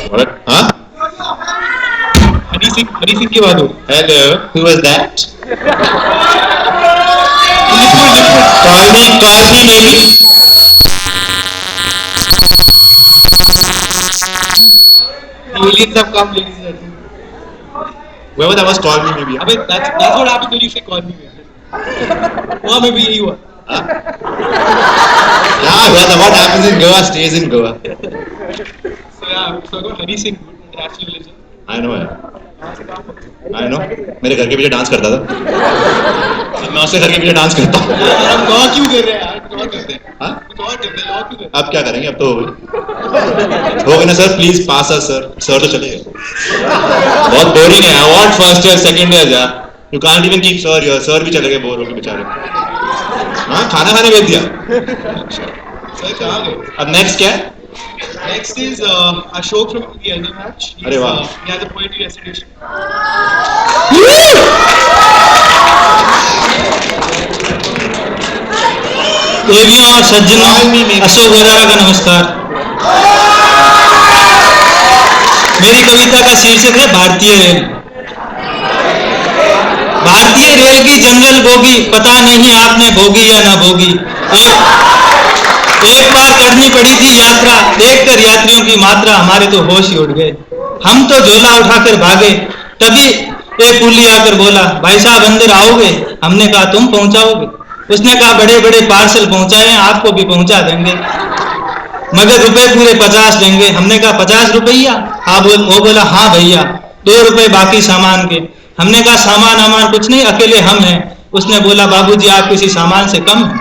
हाँ? हनी सिंह की बात हो। Hello, who was that? Call me maybe. Aliens have come, ladies and gentlemen. Whoever that was called me maybe. अबे that's what happened when you say call me maybe. वहाँ में भी यही हुआ। Yeah, well, what happens in Goa stays in Goa. So yeah, so I got Hनी Singh, international legend. I know यार. I know. मेरे घर के पीछे डांस करता था. मैं उसके घर के पीछे डांस करता हूँ. हम लॉ क्यों कर रहे हैं यार? कुछ और करते हैं. हाँ? कुछ और करते हैं, लॉ क्यों करते हैं? अब क्या करेंगे? अब तो हो गए ना sir. Please pass us sir. Sir तो चले गए. बहुत बोरिंग है. What first year second year यार. You can't even keep sir your. Sir भी चले गए बोर होके बेचारे. हाँ, खाना खाने भेज दिया. सर कहाँ गए? अब नेक्स्ट क्या है? Next is Ashok from the LA match. अरे वाह. He has a poetry recitation. देवियों और सज्जनों, अशोक हजारा का नमस्कार। मेरी कविता का शीर्षक है भारतीय रेल। भारतीय रेल की जनरल बोगी पता नहीं आपने भोगी या ना भोगी। एक बार करनी पड़ी थी यात्रा, देखकर यात्रियों की मात्रा हमारे तो होश ही उड़ गए। हम तो झोला उठाकर भागे, तभी एक कुली आकर बोला, भाई साहब अंदर आओगे? हमने कहा तुम पहुंचाओगे? उसने कहा बड़े बड़े पार्सल पहुंचाए हैं, आपको भी पहुंचा देंगे, मगर रुपए पूरे 50 लेंगे। हमने कहा 50 रुपया? वो बोला हाँ भैया, 2 रुपए बाकी सामान के। हमने कहा सामान आमान कुछ नहीं, अकेले हम हैं। उसने बोला बाबूजी आप किसी सामान से कम हैं,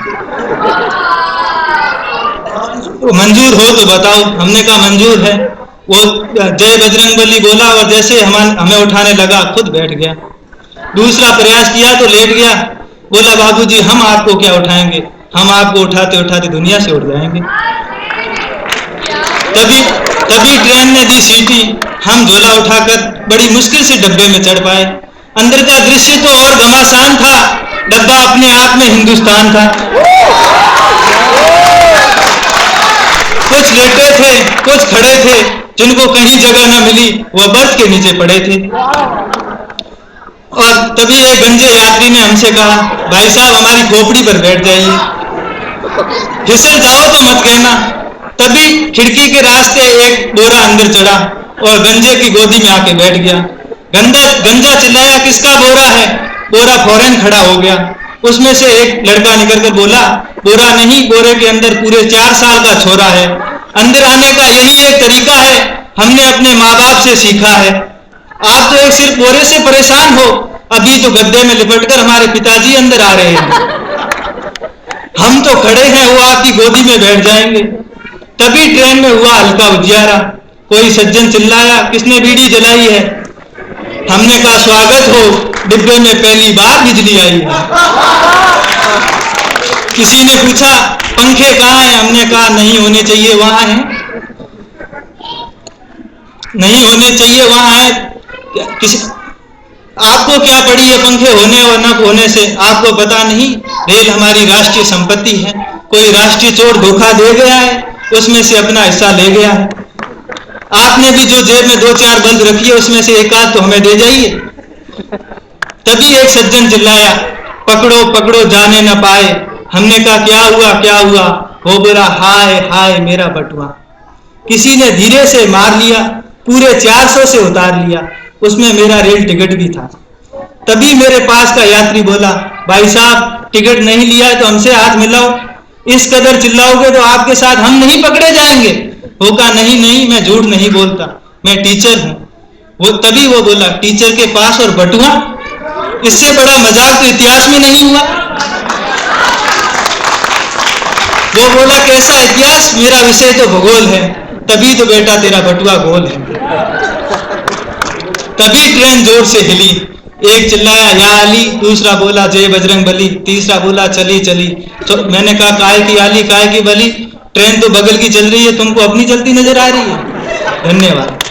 मंजूर हो तो बताओ। हमने कहा मंजूर है। वो जय बजरंगबली बोला और जैसे हमें उठाने लगा खुद बैठ गया। दूसरा प्रयास किया तो लेट गया। बोला बाबूजी हम आपको क्या उठाएंगे, हम आपको उठाते उठाते दुनिया से उड़ जाएंगे। तभी ट्रेन ने दी सीटी। हम झोला उठाकर बड़ी मुश्किल से डब्बे में चढ़ पाए। अंदर का दृश्य तो और घमासान था, डब्बा अपने आप में हिंदुस्तान था। कुछ लेटे थे, कुछ खड़े थे, जिनको कहीं जगह न मिली वो बर्थ के नीचे पड़े थे। और तभी एक गंजे यात्री ने हमसे कहा भाई साहब हमारी खोपड़ी पर बैठ जाइए, फिसल जाओ तो मत कहना। तभी खिड़की के रास्ते एक बोरा अंदर चढ़ा और गंजे की गोदी में आके बैठ गया। गंजा चिल्लाया किसका बोरा है? बोरा फौरन खड़ा हो गया। उसमें से एक लड़का निकलकर बोला बोरा नहीं, बोरे के अंदर पूरे 4 साल का छोरा है। अंदर आने का यही एक तरीका है, हमने अपने माँ बाप से सीखा है। आप तो एक सिर्फ बोरे से परेशान हो, अभी तो गद्दे में लिपटकर हमारे पिताजी अंदर आ रहे हैं। हम तो खड़े हैं, वो आपकी गोदी में बैठ जाएंगे। तभी ट्रेन में हुआ हल्का उजियारा। कोई सज्जन चिल्लाया किसने बीड़ी जलाई है? हमने कहा स्वागत हो, डिब्बे में पहली बार बिजली आई है। किसी ने पूछा पंखे कहाँ हैं? हमने कहा नहीं होने चाहिए वहां है, नहीं होने चाहिए वहां है। आपको क्या पड़ी है पंखे होने और न होने से? आपको पता नहीं रेल हमारी राष्ट्रीय संपत्ति है। कोई राष्ट्रीय चोर धोखा दे गया है, उसमें से अपना हिस्सा ले गया है। आपने भी जो जेब में 2-4 बंद रखी है उसमें से एक आध तो हमें दे जाइए। तभी एक सज्जन चिल्लाया पकड़ो पकड़ो जाने न पाए। हमने कहा क्या हुआ क्या हुआ? वो बोला हाय हाय मेरा बटुआ। किसी ने धीरे से मार लिया, पूरे 400 से उतार लिया, उसमें मेरा रेल टिकट भी था। तभी मेरे पास का यात्री बोला भाई साहब टिकट नहीं लिया है तो हमसे हाथ मिलाओ, इस कदर चिल्लाओगे तो आपके साथ हम नहीं पकड़े जाएंगे। वो कहा नहीं नहीं मैं झूठ नहीं बोलता, मैं टीचर हूं। तभी वो बोला टीचर के पास और बटुआ, इससे बड़ा मजाक तो इतिहास में नहीं हुआ। वो बोला कैसा इतिहास? मेरा विषय तो भूगोल है। तभी तो बेटा तेरा बटुआ गोल है। तभी ट्रेन जोर से हिली। एक चिल्लाया या अली, दूसरा बोला जय बजरंगबली, तीसरा बोला चली चली। तो मैंने कहा काहे की आली काहे की बली, ट्रेन तो बगल की चल रही है, तुमको अपनी चलती नजर आ रही है। धन्यवाद।